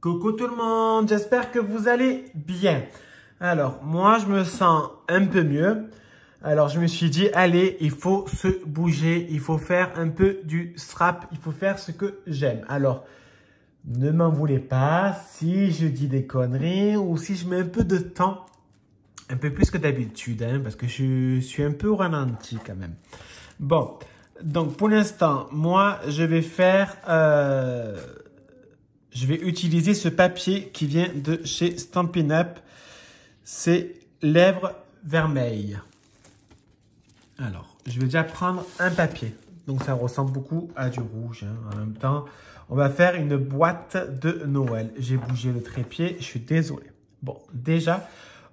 Coucou tout le monde, j'espère que vous allez bien. Alors, moi, je me sens un peu mieux. Alors, je me suis dit, allez, il faut se bouger, il faut faire un peu du strap, il faut faire ce que j'aime. Alors, ne m'en voulez pas si je dis des conneries ou si je mets un peu de temps, un peu plus que d'habitude, hein, parce que je suis un peu au ralenti quand même. Bon, donc pour l'instant, moi, je vais utiliser ce papier qui vient de chez Stampin' Up. C'est lèvres vermeilles. Alors, je vais déjà prendre un papier. Donc, ça ressemble beaucoup à du rouge. Hein. En même temps, on va faire une boîte de Noël. J'ai bougé le trépied, je suis désolé. Bon, déjà,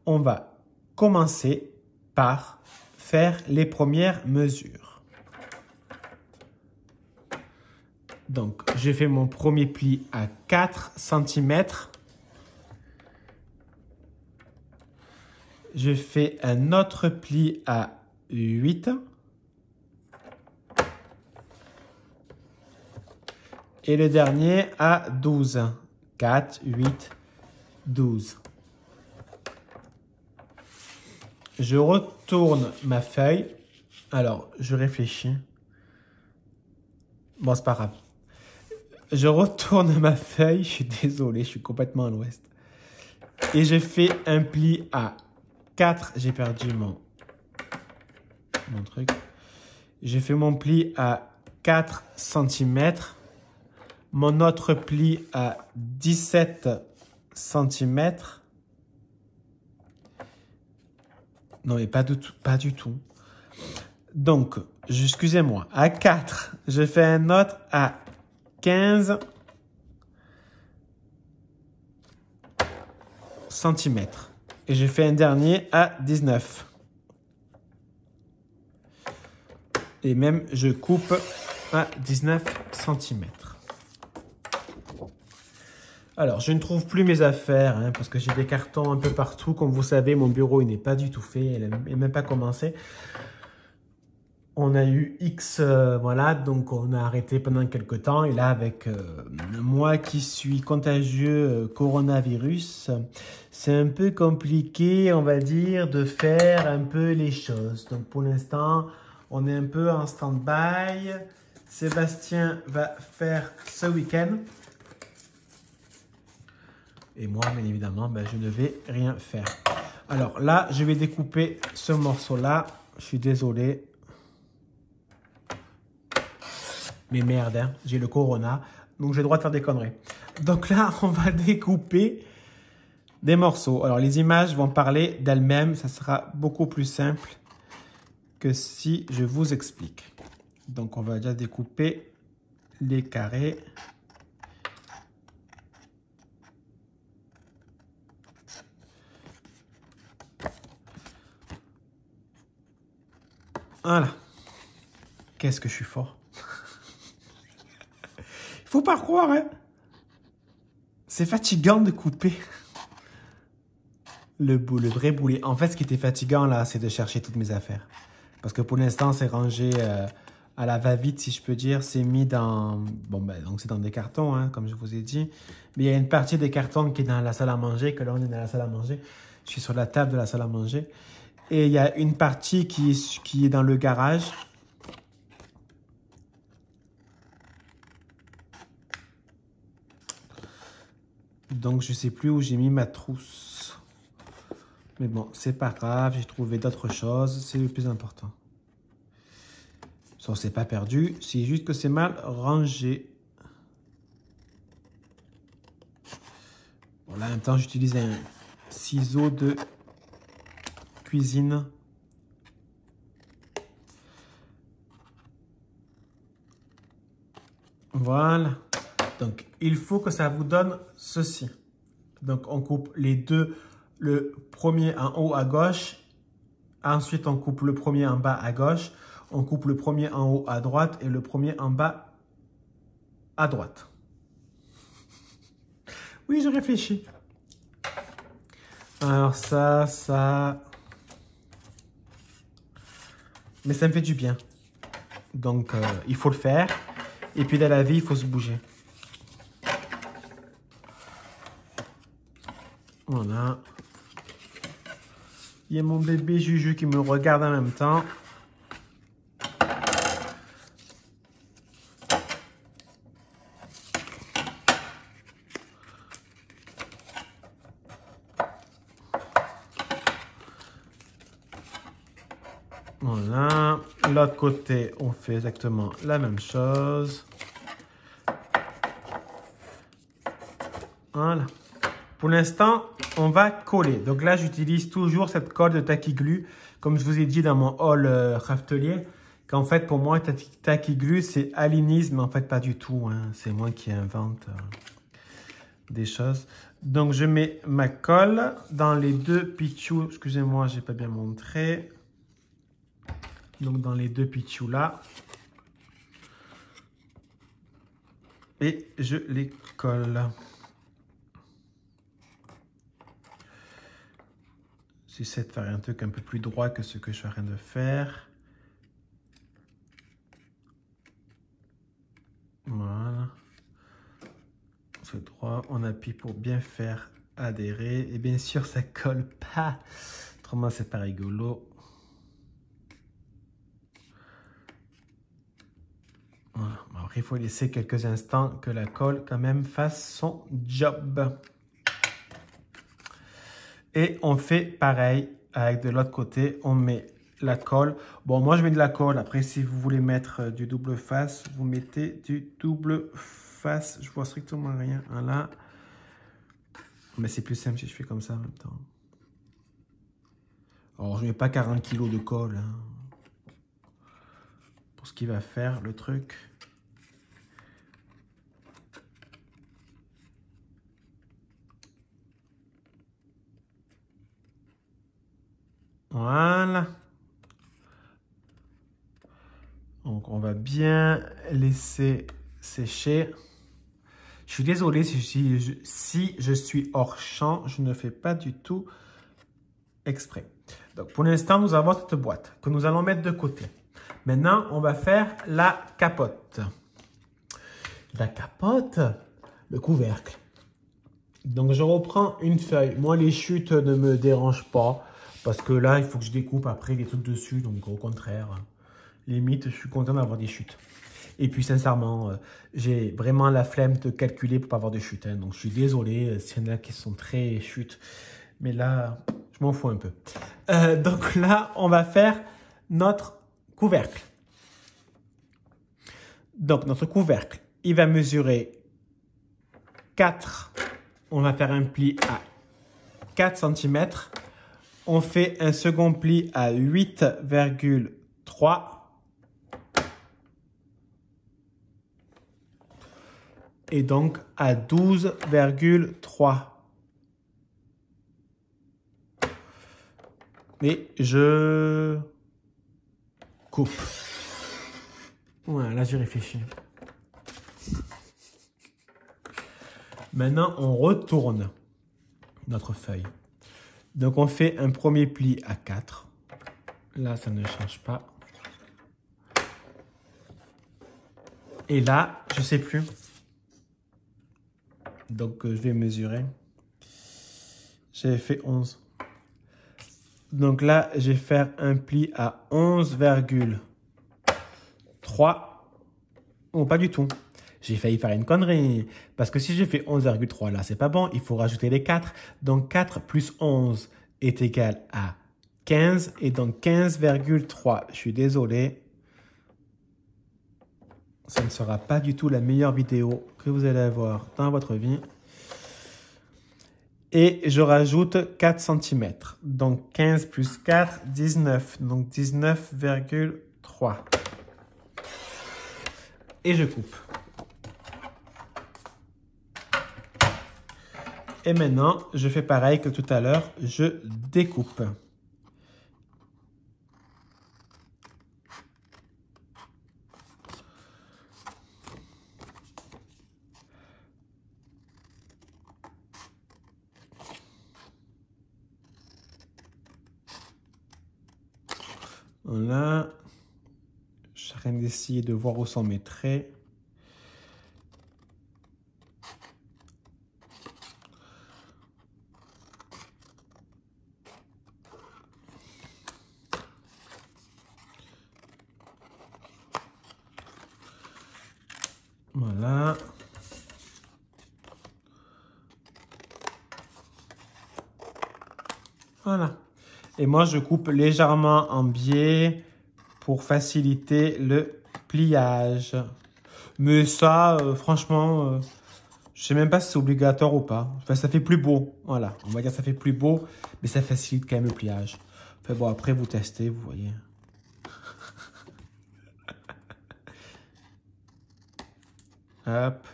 on va commencer par faire les premières mesures. Donc, j'ai fait mon premier pli à 4 cm. Je fais un autre pli à 8. Et le dernier à 12. 4, 8, 12. Je retourne ma feuille. Alors, je réfléchis. Bon, c'est pas grave. Je retourne ma feuille. Je suis désolé, je suis complètement à l'ouest. Et je fais un pli à 4. J'ai perdu mon truc. J'ai fait mon pli à 4 cm. Mon autre pli à 17 cm. Non, mais pas du tout. Donc, excusez-moi, à 4, je fais un autre à 15 cm. Et je fais un dernier à 19. Et même, je coupe à 19 cm. Alors, je ne trouve plus mes affaires, hein, parce que j'ai des cartons un peu partout. Comme vous savez, mon bureau, il n'est pas du tout fait. Il n'est même pas commencé. On a eu X, voilà, donc on a arrêté pendant quelques temps. Et là, avec moi qui suis contagieux coronavirus, c'est un peu compliqué, on va dire, de faire un peu les choses. Donc, pour l'instant, on est un peu en stand-by. Sébastien va faire ce week-end. Et moi, bien évidemment, je ne vais rien faire. Alors là, je vais découper ce morceau-là. Je suis désolé. Mais merde, hein, j'ai le corona. Donc, j'ai le droit de faire des conneries. Donc là, on va découper des morceaux. Alors, les images vont parler d'elles-mêmes. Ça sera beaucoup plus simple que si je vous explique. Donc, on va déjà découper les carrés. Voilà. Qu'est-ce que je suis fort. Il faut pas croire, hein. C'est fatigant de couper. Le vrai boulet. En fait, ce qui était fatigant, là, c'est de chercher toutes mes affaires. Parce que pour l'instant, c'est rangé à la va-vite, si je peux dire. C'est mis dans... Bon, donc c'est dans des cartons, hein, comme je vous ai dit. Mais il y a une partie des cartons qui est dans la salle à manger, que là, on est dans la salle à manger. Je suis sur la table de la salle à manger. Et il y a une partie qui est dans le garage. Donc, je ne sais plus où j'ai mis ma trousse. Mais bon, c'est pas grave. J'ai trouvé d'autres choses. C'est le plus important. Ça, c'est pas perdu. C'est juste que c'est mal rangé. Bon, là, en même temps, j'utilise un ciseau de cuisine. Voilà. Donc, il faut que ça vous donne ceci. Donc, on coupe les deux. Le premier en haut à gauche. Ensuite, on coupe le premier en bas à gauche. On coupe le premier en haut à droite et le premier en bas à droite. Oui, je réfléchis. Alors ça... Mais ça me fait du bien. Donc, il faut le faire. Et puis, dans la vie, il faut se bouger. Voilà. Il y a mon bébé Juju qui me regarde en même temps. Voilà. L'autre côté, on fait exactement la même chose. Voilà. Pour l'instant, on va coller. Donc là, j'utilise toujours cette colle de Tacky Glue. Comme je vous ai dit dans mon haul Craftelier, qu'en fait, pour moi, Tacky Glue, c'est Alinis, mais en fait, pas du tout. Hein. C'est moi qui invente des choses. Donc, je mets ma colle dans les deux pitchous. Excusez-moi, j'ai pas bien montré. Donc, dans les deux pitchous là. Et je les colle. J'essaie de faire un truc un peu plus droit que ce que je suis en train de faire. Voilà. C'est droit, on appuie pour bien faire adhérer. Et bien sûr, ça colle pas. Autrement, c'est pas rigolo. Voilà. Alors, il faut laisser quelques instants que la colle quand même fasse son job. Et on fait pareil avec de l'autre côté. On met la colle. Bon, moi, je mets de la colle. Après, si vous voulez mettre du double face, vous mettez du double face. Je vois strictement rien. Voilà. Mais c'est plus simple si je fais comme ça en même temps. Alors, je ne mets pas 40 kg de colle. Hein, pour ce qui va faire le truc. Voilà. Donc, on va bien laisser sécher. Je suis désolé si je suis hors champ. Je ne fais pas du tout exprès. Donc, pour l'instant, nous avons cette boîte que nous allons mettre de côté. Maintenant, on va faire la capote. La capote, le couvercle. Donc, je reprends une feuille. Moi, les chutes ne me dérangent pas. Parce que là, il faut que je découpe après des trucs dessus. Donc, au contraire, limite, je suis content d'avoir des chutes. Et puis, sincèrement, j'ai vraiment la flemme de calculer pour pas avoir de chutes. Hein. Donc, je suis désolé s'il y en a qui sont très chutes. Mais là, je m'en fous un peu. Donc là, on va faire notre couvercle. Donc, notre couvercle, il va mesurer 4. On va faire un pli à 4 cm. On fait un second pli à 8,3. Et donc à 12,3. Et je coupe. Voilà, là j'ai réfléchi. Maintenant, on retourne notre feuille. Donc, on fait un premier pli à 4. Là, ça ne change pas. Et là, je ne sais plus. Donc, je vais mesurer. J'ai fait 11. Donc là, je vais faire un pli à 11,3. Oh, pas du tout. J'ai failli faire une connerie. Parce que si j'ai fait 11,3 là, c'est pas bon. Il faut rajouter les 4. Donc 4 plus 11 est égal à 15. Et donc 15,3. Je suis désolé. Ça ne sera pas du tout la meilleure vidéo que vous allez avoir dans votre vie. Et je rajoute 4 cm. Donc 15 plus 4, 19. Donc 19,3. Et je coupe. Et maintenant, je fais pareil que tout à l'heure, je découpe. Voilà. Je suis en train d'essayer de voir où sont mes traits. Voilà. Et moi, je coupe légèrement en biais pour faciliter le pliage. Mais ça, franchement, je sais même pas si c'est obligatoire ou pas. Enfin, ça fait plus beau. Voilà, on va dire que ça fait plus beau, mais ça facilite quand même le pliage. Enfin bon, après, vous testez, vous voyez. Hop,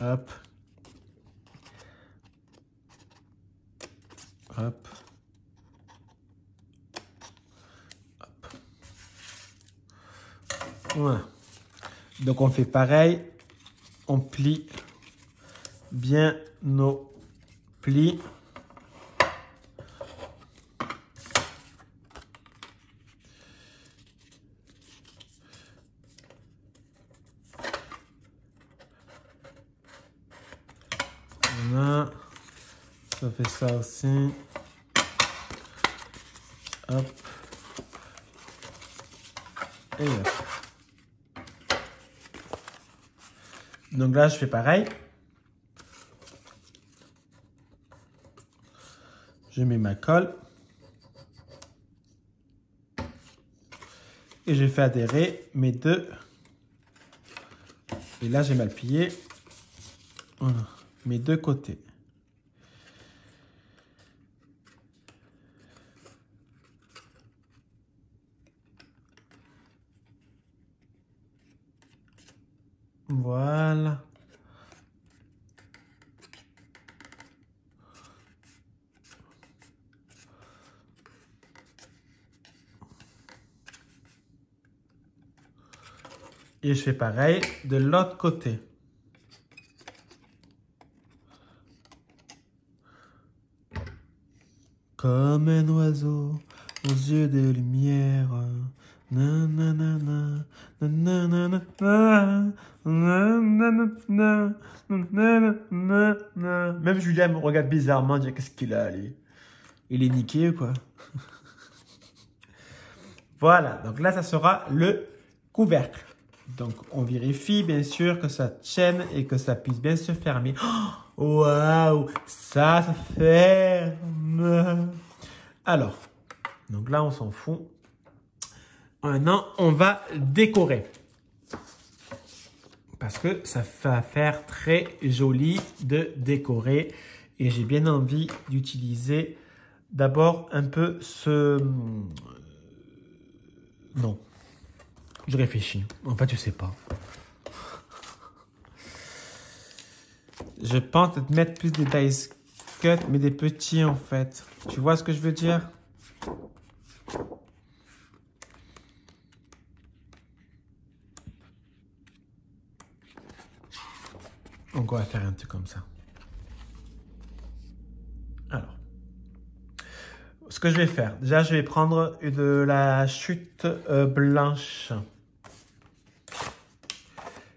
hop, hop. Voilà. Donc, on fait pareil. On plie bien nos plis. Voilà. Ça fait ça aussi. Hop. Et hop. Donc là, je fais pareil. Je mets ma colle. Et je fais adhérer mes deux. Et là, j'ai mal plié. Voilà. Mes deux côtés. Voilà. Et je fais pareil de l'autre côté. Comme un oiseau aux yeux de lumière. Nananana, nananana, nananana, nananana. Même Julien me regarde bizarrement, dit qu'est-ce qu'il a, lui? Il est niqué ou quoi? Voilà, donc là, ça sera le couvercle. Donc, on vérifie bien sûr que ça tienne et que ça puisse bien se fermer. Oh, waouh, ça se ferme. Alors, donc là, on s'en fout. Maintenant, on va décorer. Parce que ça va faire très joli de décorer. Et j'ai bien envie d'utiliser d'abord un peu ce... Non. Je réfléchis. En fait, je sais pas. Je pense de mettre plus des dice cut, mais des petits en fait. Tu vois ce que je veux dire? Donc on va faire un truc comme ça. Alors, ce que je vais faire, déjà je vais prendre de la chute blanche.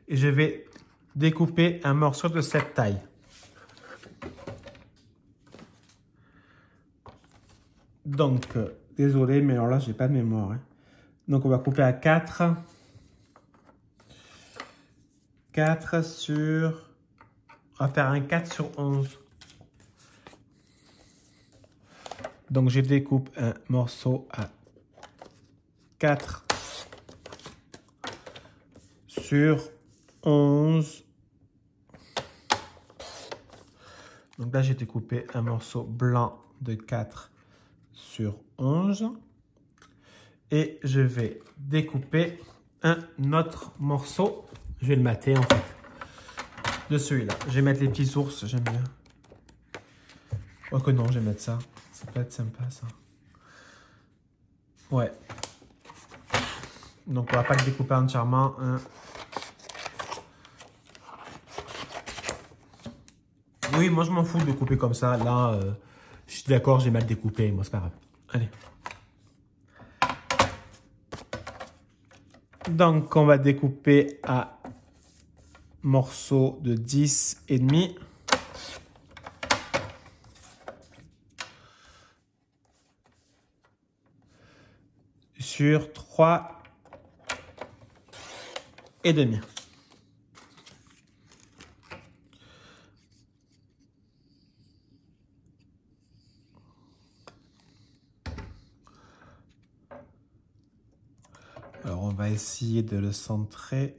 Et je vais découper un morceau de cette taille. Donc, désolé, mais alors là, j'ai pas de mémoire. Hein. Donc, on va couper à 4. 4 sur... On va faire un 4 sur 11. Donc, je découpe un morceau à 4 sur 11. Donc là, j'ai découpé un morceau blanc de 4 sur 11. Et je vais découper un autre morceau. Je vais le mater en fait. De celui-là. Je vais mettre les petits ours, j'aime bien. Oh que non, je vais mettre ça. Ça peut être sympa ça. Ouais. Donc on va pas le découper entièrement. Hein. Oui, moi je m'en fous de couper comme ça. Là, je suis d'accord, j'ai mal découpé. Moi, c'est pas grave. Allez. Donc, on va découper à morceaux de 10 et demi. Sur 3 et demi. Alors, on va essayer de le centrer.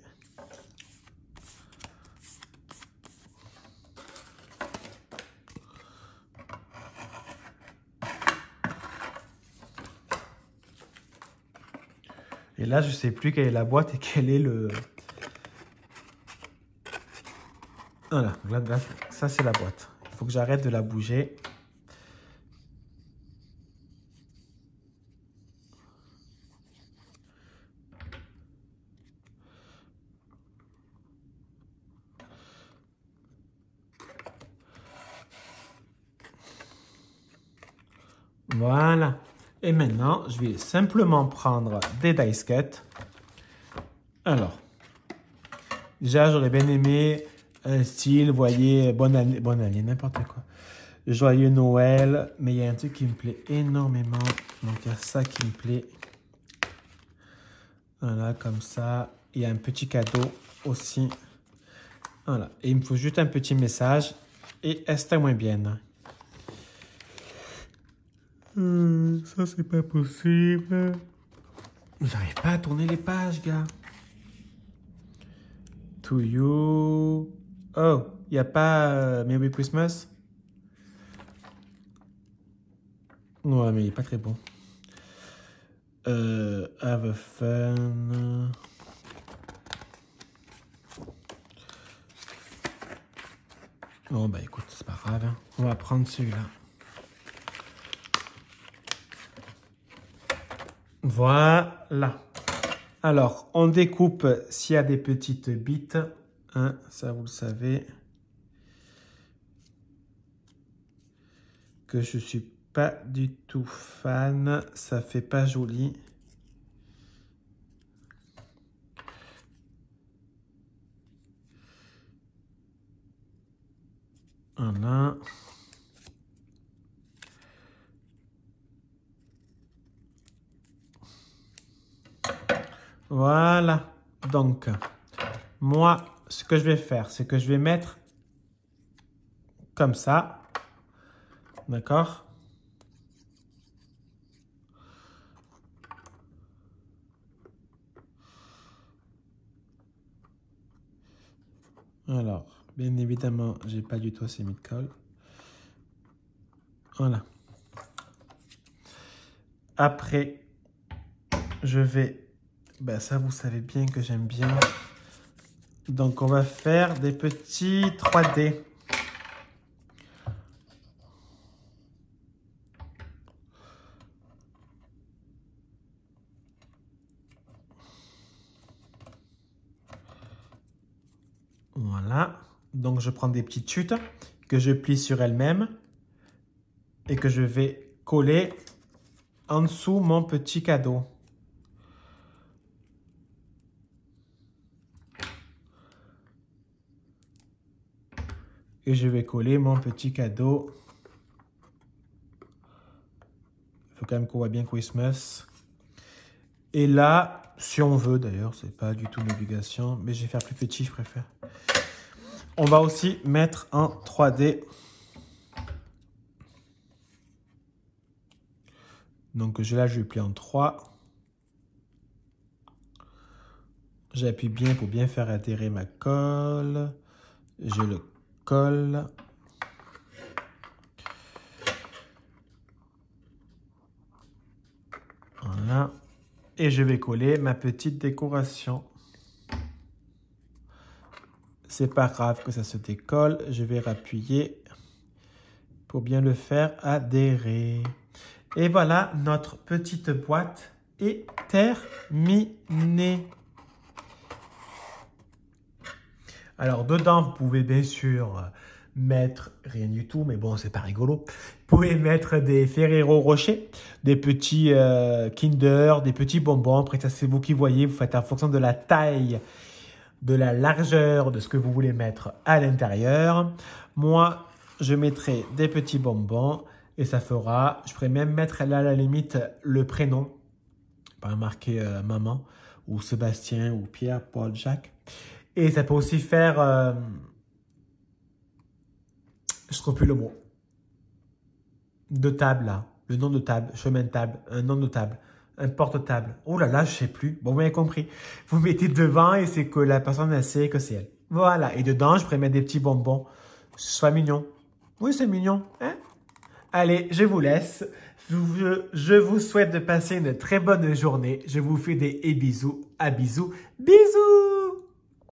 Et là, je ne sais plus quelle est la boîte et quel est le... Voilà, là, ça c'est la boîte. Il faut que j'arrête de la bouger. Voilà. Et maintenant, je vais simplement prendre des dice cut. Alors, déjà, j'aurais bien aimé un style, vous voyez, bonne année, n'importe quoi. Joyeux Noël, mais il y a un truc qui me plaît énormément. Donc, il y a ça qui me plaît. Voilà, comme ça. Il y a un petit cadeau aussi. Voilà. Et il me faut juste un petit message. Et está muy bien. Ça, c'est pas possible. J'arrive pas à tourner les pages, gars. To you. Oh, il n'y a pas Merry Christmas? Ouais, mais il n'est pas très bon. Have a fun. Bon, bah écoute, c'est pas grave. Hein. On va prendre celui-là. Voilà. Alors, on découpe s'il y a des petites bites. Hein, ça, vous le savez. Que je suis pas du tout fan. Ça fait pas joli. Voilà. Voilà. Donc, moi, ce que je vais faire, c'est que je vais mettre comme ça. D'accord? Alors, bien évidemment, j'ai pas du tout assez mis de colle. Voilà. Après, je vais... Ben ça, vous savez bien que j'aime bien. Donc, on va faire des petits 3D. Voilà. Donc, je prends des petites chutes que je plie sur elles-mêmes et que je vais coller en dessous mon petit cadeau. Et je vais coller mon petit cadeau. Il faut quand même qu'on voit bien Christmas. Et là, si on veut d'ailleurs, c'est pas du tout une obligation, mais je vais faire plus petit, je préfère. On va aussi mettre en 3D. Donc là, je vais plier en 3. J'appuie bien pour bien faire adhérer ma colle. Je le colle. Voilà. Et je vais coller ma petite décoration. C'est pas grave que ça se décolle. Je vais rappuyer pour bien le faire adhérer. Et voilà, notre petite boîte est terminée. Alors, dedans, vous pouvez bien sûr mettre rien du tout, mais bon, c'est pas rigolo. Vous pouvez mettre des Ferrero Rocher, des petits Kinder, des petits bonbons. Après, ça, c'est vous qui voyez. Vous faites en fonction de la taille, de la largeur, de ce que vous voulez mettre à l'intérieur. Moi, je mettrai des petits bonbons et ça fera... Je pourrais même mettre là, à la limite, le prénom. Par marqué maman, ou Sébastien, ou Pierre, Paul, Jacques. Et ça peut aussi faire... je ne trouve plus le mot. De table, là. Le nom de table, chemin de table, un nom de table. Un porte-table. Oh là là, je sais plus. Bon, vous m'avez compris. Vous mettez devant et c'est que la personne, elle sait que c'est elle. Voilà. Et dedans, je pourrais mettre des petits bonbons. Soit mignon. Oui, c'est mignon. Hein? Allez, je vous laisse. Je vous souhaite de passer une très bonne journée. Je vous fais des bisous. À bisous. Bisous!